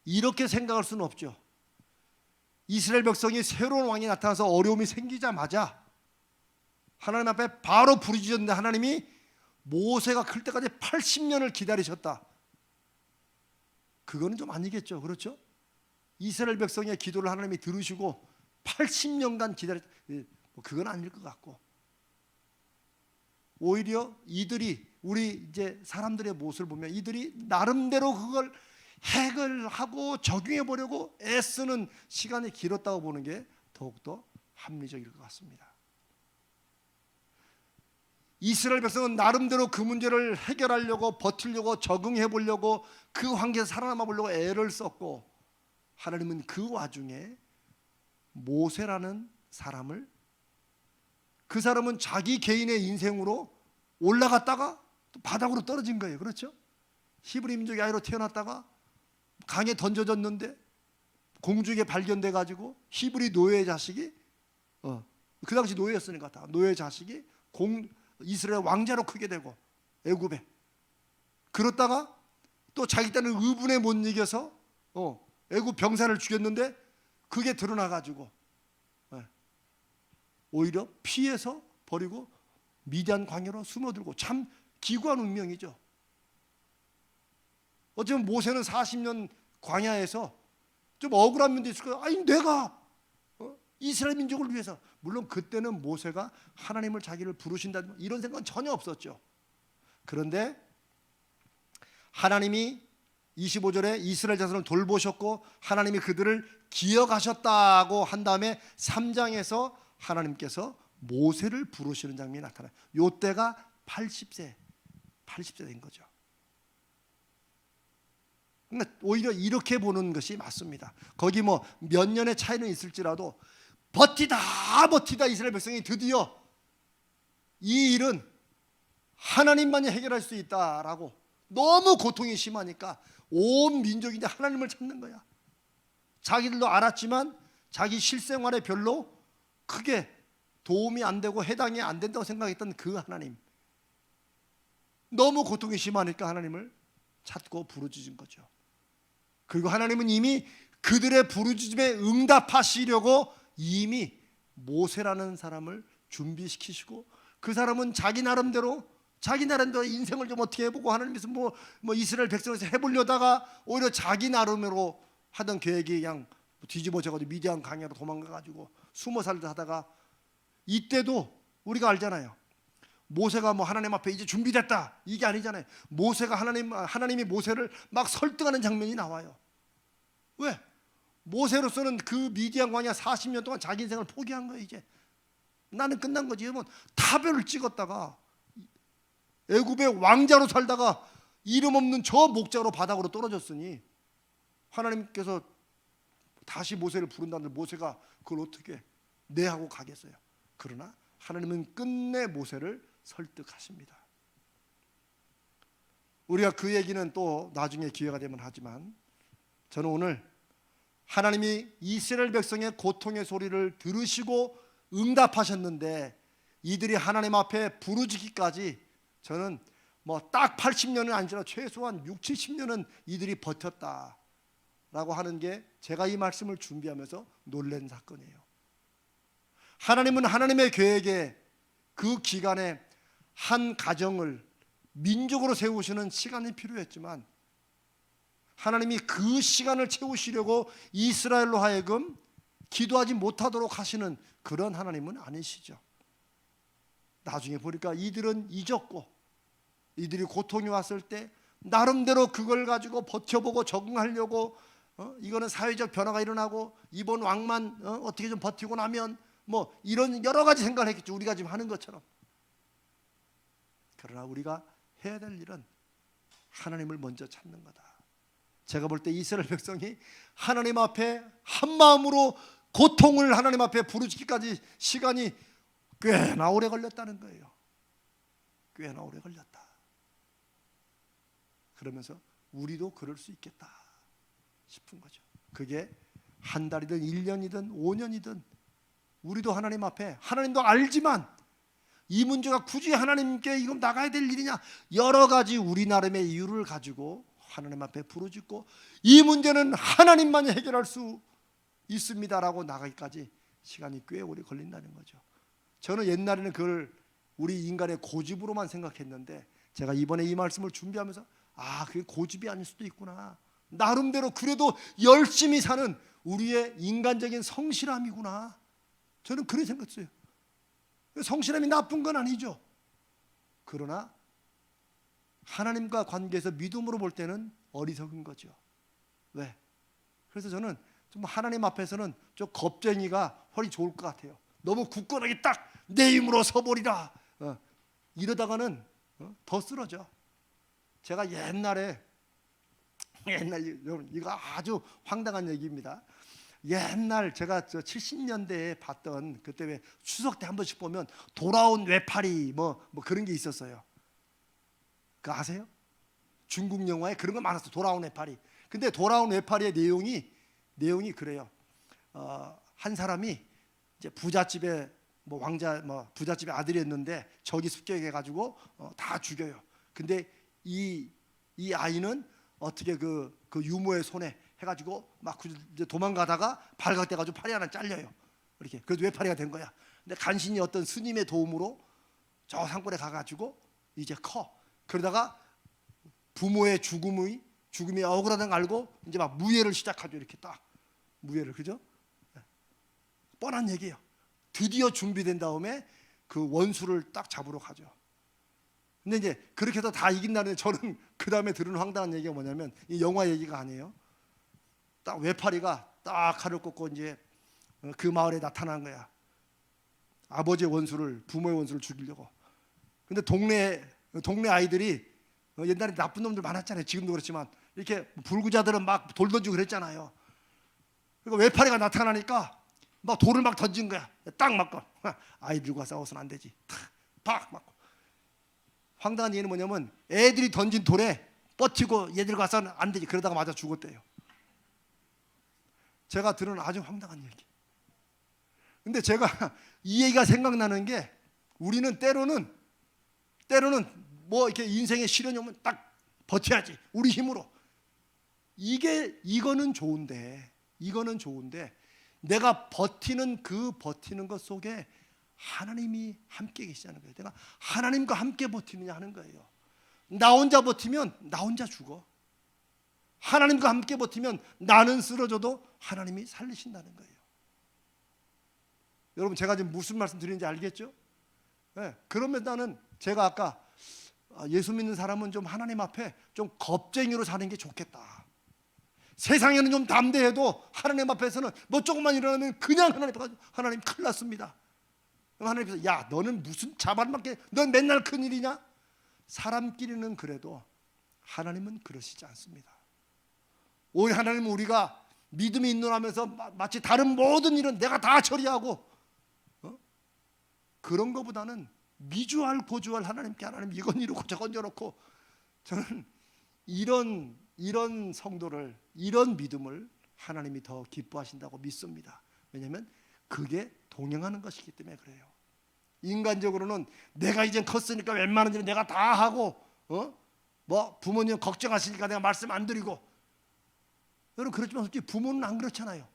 이렇게 생각할 수는 없죠. 이스라엘 백성이 새로운 왕이 나타나서 어려움이 생기자마자 하나님 앞에 바로 부르짖었는데 하나님이 모세가 클 때까지 80년을 기다리셨다. 그거는 좀 아니겠죠. 그렇죠? 이스라엘 백성의 기도를 하나님이 들으시고 80년간 기다렸다. 그건 아닐 것 같고 오히려 이들이 우리 이제 사람들의 모습을 보면 이들이 나름대로 그걸 해결하고 적용해 보려고 애쓰는 시간이 길었다고 보는 게 더욱더 합리적일 것 같습니다. 이스라엘 백성은 나름대로 그 문제를 해결하려고 버티려고 적응해 보려고 그 환경에서 살아남아 보려고 애를 썼고 하나님은 그 와중에 모세라는 사람을 그 사람은 자기 개인의 인생으로 올라갔다가 또 바닥으로 떨어진 거예요. 그렇죠? 히브리 민족의 아이로 태어났다가 강에 던져졌는데 공주에게 발견돼 가지고 히브리 노예의 자식이 그 당시 노예였으니까 다 노예의 자식이 이스라엘 왕자로 크게 되고 애굽에 그렇다가 또 자기 딴을 의분에 못 이겨서 애굽 병사를 죽였는데 그게 드러나 가지고 오히려 피해서 버리고 미디안 광야로 숨어들고 참 기구한 운명이죠. 어쩌면 모세는 40년 광야에서 좀 억울한 면도 있을 거예요. 아니 내가 이스라엘 민족을 위해서 물론 그때는 모세가 하나님을 자기를 부르신다 이런 생각은 전혀 없었죠. 그런데 하나님이 25절에 이스라엘 자손을 돌보셨고 하나님이 그들을 기억하셨다고 한 다음에 3장에서 하나님께서 모세를 부르시는 장면이 나타나요. 이때가 80세 된 거죠. 그러니까 오히려 이렇게 보는 것이 맞습니다. 거기 뭐 몇 년의 차이는 있을지라도 버티다 이스라엘 백성이 드디어 이 일은 하나님만이 해결할 수 있다라고 너무 고통이 심하니까 온 민족이 이제 하나님을 찾는 거야. 자기들도 알았지만 자기 실생활에 별로 크게 도움이 안 되고 해당이 안 된다고 생각했던 그 하나님, 너무 고통이 심하니까 하나님을 찾고 부르짖은 거죠. 그리고 하나님은 이미 그들의 부르짖음에 응답하시려고 이미 모세라는 사람을 준비시키시고, 그 사람은 자기 나름대로 인생을 좀 어떻게 해보고 하나님께서 뭐 이스라엘 백성에서 해보려다가 오히려 자기 나름으로 하던 계획이 그냥 뒤집어져가지고 미디안 강야로 도망가가지고 숨어 살다 하다가, 이때도 우리가 알잖아요. 모세가 뭐 하나님 앞에 이제 준비됐다 이게 아니잖아요. 모세가 하나님이 모세를 막 설득하는 장면이 나와요. 왜? 모세로서는 그 미디안 광야 40년 동안 자기 인생을 포기한 거예요. 이제 나는 끝난 거지. 그러면 타별을 찍었다가 애굽의 왕자로 살다가 이름 없는 저 목자로 바닥으로 떨어졌으니 하나님께서 다시 모세를 부른다는데 모세가 그걸 어떻게 네 하고 가겠어요. 그러나 하나님은 끝내 모세를 설득하십니다. 우리가 그 얘기는 또 나중에 기회가 되면 하지만, 저는 오늘 하나님이 이스라엘 백성의 고통의 소리를 들으시고 응답하셨는데 이들이 하나님 앞에 부르짖기까지, 저는 뭐 딱 80년은 아니지만 최소한 6, 70년은 이들이 버텼다라고 하는 게 제가 이 말씀을 준비하면서 놀란 사건이에요. 하나님은 하나님의 계획에 그 기간에 한 가정을 민족으로 세우시는 시간이 필요했지만, 하나님이 그 시간을 채우시려고 이스라엘로 하여금 기도하지 못하도록 하시는 그런 하나님은 아니시죠. 나중에 보니까 이들은 잊었고, 이들이 고통이 왔을 때 나름대로 그걸 가지고 버텨보고 적응하려고, 이거는 사회적 변화가 일어나고 이번 왕만 어떻게 좀 버티고 나면 뭐 이런 여러 가지 생각을 했겠죠. 우리가 지금 하는 것처럼. 그러나 우리가 해야 될 일은 하나님을 먼저 찾는 거다. 제가 볼 때 이스라엘 백성이 하나님 앞에 한 마음으로 고통을 하나님 앞에 부르짖기까지 시간이 꽤나 오래 걸렸다는 거예요. 꽤나 오래 걸렸다. 그러면서 우리도 그럴 수 있겠다 싶은 거죠. 그게 한 달이든 1년이든 5년이든 우리도 하나님 앞에, 하나님도 알지만 이 문제가 굳이 하나님께 이건 나가야 될 일이냐, 여러 가지 우리 나름의 이유를 가지고 하나님 앞에 부르짖고 이 문제는 하나님만이 해결할 수 있습니다라고 나가기까지 시간이 꽤 오래 걸린다는 거죠. 저는 옛날에는 그걸 우리 인간의 고집으로만 생각했는데, 제가 이번에 이 말씀을 준비하면서 그게 고집이 아닐 수도 있구나, 나름대로 그래도 열심히 사는 우리의 인간적인 성실함이구나, 저는 그렇게 생각했어요. 성실함이 나쁜 건 아니죠. 그러나 하나님과 관계에서 믿음으로 볼 때는 어리석은 거죠. 왜? 그래서 저는 좀 하나님 앞에서는 좀 겁쟁이가 훨씬 좋을 것 같아요. 너무 굳건하게 딱 내 힘으로 서버리라, 이러다가는 더 쓰러져. 제가 옛날 여러분, 이거 아주 황당한 얘기입니다. 옛날 제가 70년대에 봤던, 그때 왜 추석 때 한 번씩 보면 돌아온 외파리 뭐 그런 게 있었어요. 그거 아세요? 중국 영화에 그런 거 많았어. 돌아온 외파리. 근데 돌아온 외파리의 내용이 그래요. 한 사람이 이제 부잣집에 왕자 부잣집의 아들이었는데 적이 습격해가지고 다 죽여요. 근데 이 아이는 어떻게 그 유모의 손에 해가지고 막 이제 도망가다가 발각돼가지고 팔이 하나 잘려요. 이렇게. 그래도 외파리가 된 거야. 근데 간신히 어떤 스님의 도움으로 저 산골에 가가지고 이제 커. 그러다가 부모의 죽음이 억울하다는 걸 알고 이제 막 무예를 시작하죠. 이렇게 딱 무예를, 그죠? 뻔한 얘기예요. 드디어 준비된 다음에 그 원수를 딱 잡으러 가죠. 근데 이제 그렇게 해서 다 이긴 날에, 저는 그 다음에 들은 황당한 얘기가 뭐냐면, 이 영화 얘기가 아니에요. 딱 외파리가 딱 칼을 꽂고 이제 그 마을에 나타난 거야. 아버지의 원수를, 부모의 원수를 죽이려고. 근데 동네 아이들이, 옛날에 나쁜 놈들 많았잖아요. 지금도 그렇지만 이렇게 불구자들은 막 돌 던지고 그랬잖아요. 그러니까 외파리가 나타나니까 막 돌을 막 던진 거야. 딱 맞고. 아이들과 싸워서는 안 되지. 팍 맞고. 황당한 얘기는 뭐냐면, 애들이 던진 돌에 버티고 얘들 가서는 안 되지. 그러다가 맞아 죽었대요. 제가 들은 아주 황당한 얘기. 근데 제가 이 얘기가 생각나는 게 우리는 때로는 뭐 이렇게 인생에 시련이 오면 딱 버텨야지 우리 힘으로. 이거는 좋은데 내가 버티는 것 속에 하나님이 함께 계시다는 거예요. 내가 하나님과 함께 버티느냐 하는 거예요. 나 혼자 버티면 나 혼자 죽어. 하나님과 함께 버티면 나는 쓰러져도 하나님이 살리신다는 거예요. 여러분 제가 지금 무슨 말씀 드리는지 알겠죠? 네, 그러면 나는 제가 아까 예수 믿는 사람은 좀 하나님 앞에 좀 겁쟁이로 사는 게 좋겠다. 세상에는 좀 담대해도 하나님 앞에서는 뭐 조금만 일어나면 그냥 하나님 앞에 가서 하나님 큰일 났습니다. 그럼 하나님께서 야 너는 무슨 자반밖에 넌 맨날 큰일이냐? 사람끼리는 그래도 하나님은 그러시지 않습니다. 오히려 하나님은 우리가 믿음이 있노라면서 마치 다른 모든 일은 내가 다 처리하고 그런 것보다는 미주알 고주알 하나님께 하나님 이건 이러고 저건 저렇고 저는 이런 성도를 이런 믿음을 하나님이 더 기뻐하신다고 믿습니다. 왜냐하면 그게 동행하는 것이기 때문에 그래요. 인간적으로는 내가 이제 컸으니까 웬만한 일은 내가 다 하고 뭐 부모님 걱정하시니까 내가 말씀 안 드리고 여러분 그렇지만 솔직히 부모는 안 그렇잖아요.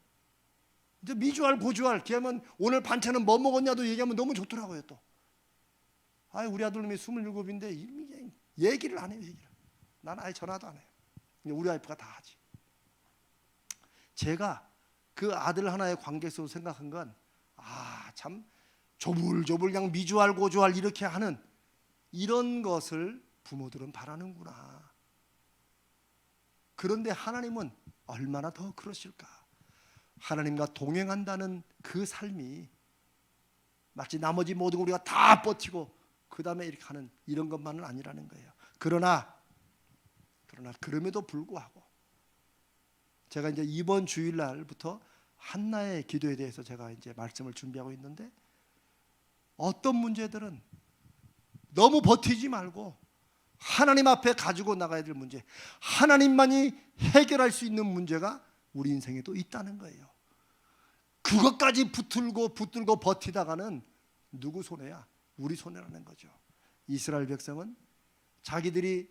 이제 미주알 고주알 걔하면 오늘 반찬은 뭐 먹었냐도 얘기하면 너무 좋더라고요. 또 우리 아들놈이 27인데 얘기를 안 해요. 얘기를. 난 아예 전화도 안 해요. 우리 와이프가 다 하지. 제가 그 아들 하나의 관계에서 생각한 건 참 조불조불 그냥 미주알 고주알 이렇게 하는 이런 것을 부모들은 바라는구나. 그런데 하나님은 얼마나 더 그러실까. 하나님과 동행한다는 그 삶이 마치 나머지 모든 우리가 다 버티고 그 다음에 이렇게 하는 이런 것만은 아니라는 거예요. 그러나 그럼에도 불구하고 제가 이제 이번 주일날부터 한나의 기도에 대해서 제가 이제 말씀을 준비하고 있는데 어떤 문제들은 너무 버티지 말고 하나님 앞에 가지고 나가야 될 문제, 하나님만이 해결할 수 있는 문제가 우리 인생에도 있다는 거예요. 그것까지 붙들고 버티다가는 누구 손해야? 우리 손해라는 거죠. 이스라엘 백성은 자기들이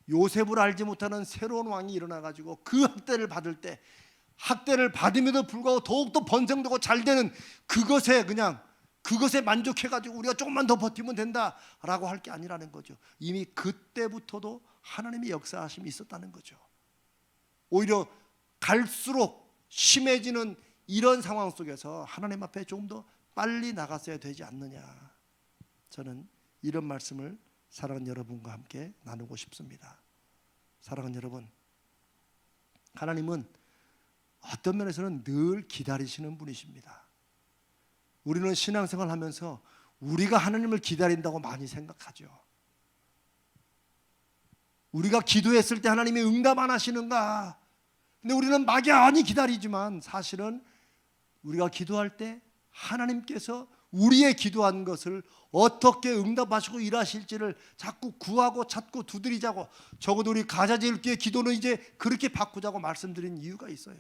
요셉을 알지 못하는 새로운 왕이 일어나가지고 그 학대를 받을 때 학대를 받음에도 불구하고 더욱더 번성되고 잘되는 그것에 만족해가지고 우리가 조금만 더 버티면 된다라고 할 게 아니라는 거죠. 이미 그때부터도 하나님의 역사하심이 있었다는 거죠. 오히려 갈수록 심해지는 이런 상황 속에서 하나님 앞에 조금 더 빨리 나갔어야 되지 않느냐. 저는 이런 말씀을 사랑하는 여러분과 함께 나누고 싶습니다. 사랑하는 여러분, 하나님은 어떤 면에서는 늘 기다리시는 분이십니다. 우리는 신앙생활을 하면서 우리가 하나님을 기다린다고 많이 생각하죠. 우리가 기도했을 때 하나님이 응답 안 하시는가? 근데 우리는 막연히 기다리지만 사실은 우리가 기도할 때 하나님께서 우리의 기도한 것을 어떻게 응답하시고 일하실지를 자꾸 구하고 찾고 두드리자고, 적어도 우리 가자제일교회 기도는 이제 그렇게 바꾸자고 말씀드린 이유가 있어요.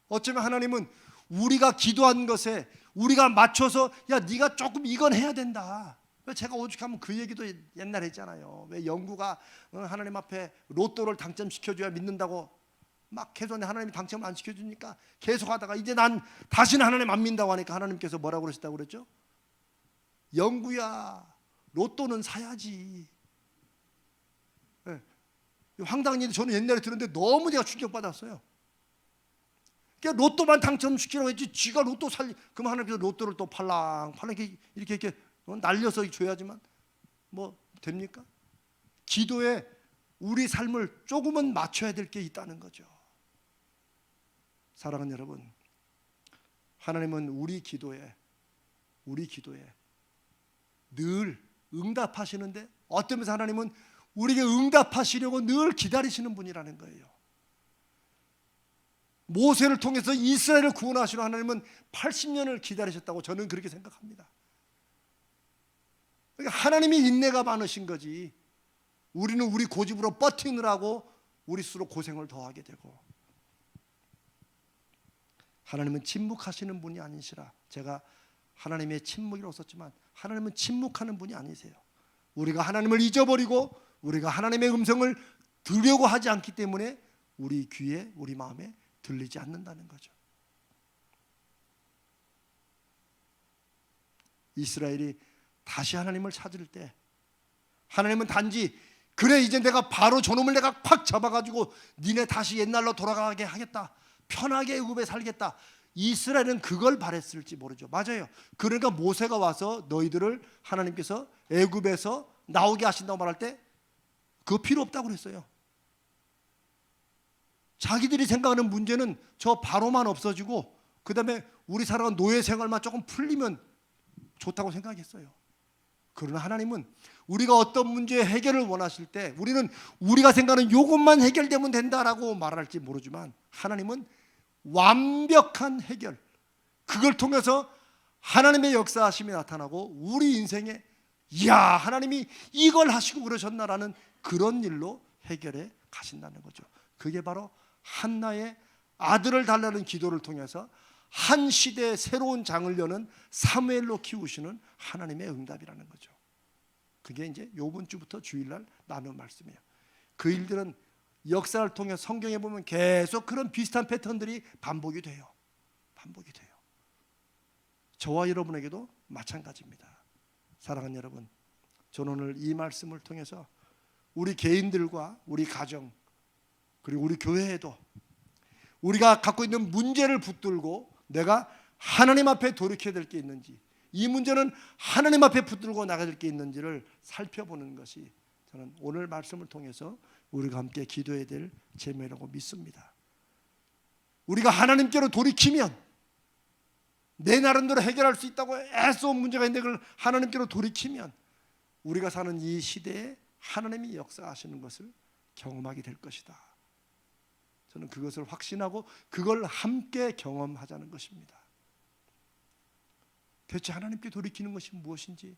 어쩌면 하나님은 우리가 기도한 것에 우리가 맞춰서 야 네가 조금 이건 해야 된다. 제가 오죽하면 그 얘기도 옛날에 했잖아요. 왜 영구가 하나님 앞에 로또를 당첨시켜줘야 믿는다고 막 계속 하나님이 당첨을 안 시켜주니까 계속 하다가 이제 난 다시는 하나님 안 믿는다고 하니까 하나님께서 뭐라고 그러셨다고 그랬죠? 영구야 로또는 사야지. 네. 황당한 일이 저는 옛날에 들었는데 너무 제가 충격받았어요. 그러니까 로또만 당첨시키라고 했지 쥐가 로또 그럼 하나님께서 로또를 또 팔랑 이렇게 날려서 줘야지만 뭐 됩니까? 기도에 우리 삶을 조금은 맞춰야 될 게 있다는 거죠. 사랑하는 여러분, 하나님은 우리 기도에 늘 응답하시는데 어떤 면에서 하나님은 우리에게 응답하시려고 늘 기다리시는 분이라는 거예요. 모세를 통해서 이스라엘을 구원하시려 하나님은 80년을 기다리셨다고 저는 그렇게 생각합니다. 그러니까 하나님이 인내가 많으신 거지 우리는 우리 고집으로 버티느라고 우리 스스로 고생을 더하게 되고, 하나님은 침묵하시는 분이 아니시라. 제가 하나님의 침묵이라고 썼지만 하나님은 침묵하는 분이 아니세요. 우리가 하나님을 잊어버리고 우리가 하나님의 음성을 들으려고 하지 않기 때문에 우리 귀에 우리 마음에 들리지 않는다는 거죠. 이스라엘이 다시 하나님을 찾을 때 하나님은 단지 그래 이제 내가 바로 저놈을 내가 팍 잡아가지고 니네 다시 옛날로 돌아가게 하겠다, 편하게 애굽에 살겠다, 이스라엘은 그걸 바랬을지 모르죠. 맞아요. 그러니까 모세가 와서 너희들을 하나님께서 애굽에서 나오게 하신다고 말할 때 그거 필요 없다고 그랬어요. 자기들이 생각하는 문제는 저 바로만 없어지고 그 다음에 우리 살아간 노예 생활만 조금 풀리면 좋다고 생각했어요. 그러나 하나님은 우리가 어떤 문제의 해결을 원하실 때 우리는 우리가 생각하는 이것만 해결되면 된다라고 말할지 모르지만 하나님은 완벽한 해결, 그걸 통해서 하나님의 역사하심이 나타나고 우리 인생에 이야 하나님이 이걸 하시고 그러셨나라는 그런 일로 해결해 가신다는 거죠. 그게 바로 한나의 아들을 달라는 기도를 통해서 한 시대의 새로운 장을 여는 사무엘로 키우시는 하나님의 응답이라는 거죠. 그게 이제 이번 주부터 주일날 나눈 말씀이에요. 그 일들은 역사를 통해 성경에 보면 계속 그런 비슷한 패턴들이 반복이 돼요. 반복이 돼요. 저와 여러분에게도 마찬가지입니다. 사랑하는 여러분, 저는 오늘 이 말씀을 통해서 우리 개인들과 우리 가정 그리고 우리 교회에도 우리가 갖고 있는 문제를 붙들고 내가 하나님 앞에 돌이켜야 될 게 있는지, 이 문제는 하나님 앞에 붙들고 나가야 될 게 있는지를 살펴보는 것이 저는 오늘 말씀을 통해서 우리가 함께 기도해야 될 제목이라고 믿습니다. 우리가 하나님께로 돌이키면 내 나름대로 해결할 수 있다고 애써온 문제가 있는데 그걸 하나님께로 돌이키면 우리가 사는 이 시대에 하나님이 역사하시는 것을 경험하게 될 것이다. 저는 그것을 확신하고 그걸 함께 경험하자는 것입니다. 대체 하나님께 돌이키는 것이 무엇인지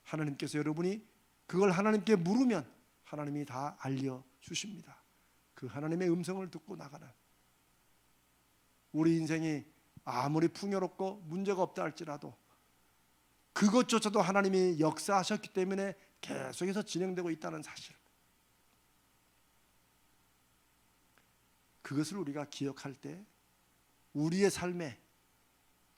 하나님께서 여러분이 그걸 하나님께 물으면 하나님이 다 알려주십니다. 그 하나님의 음성을 듣고 나가는 우리 인생이 아무리 풍요롭고 문제가 없다 할지라도 그것조차도 하나님이 역사하셨기 때문에 계속해서 진행되고 있다는 사실, 그것을 우리가 기억할 때 우리의 삶에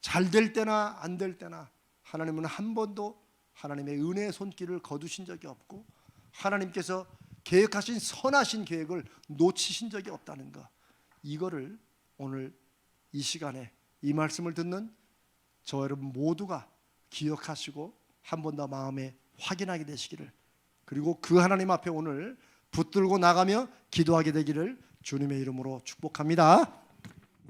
잘 될 때나 안 될 때나 하나님은 한 번도 하나님의 은혜의 손길을 거두신 적이 없고 하나님께서 계획하신 선하신 계획을 놓치신 적이 없다는 것, 이거를 오늘 이 시간에 이 말씀을 듣는 저 여러분 모두가 기억하시고 한 번 더 마음에 확인하게 되시기를, 그리고 그 하나님 앞에 오늘 붙들고 나가며 기도하게 되기를 주님의 이름으로 축복합니다.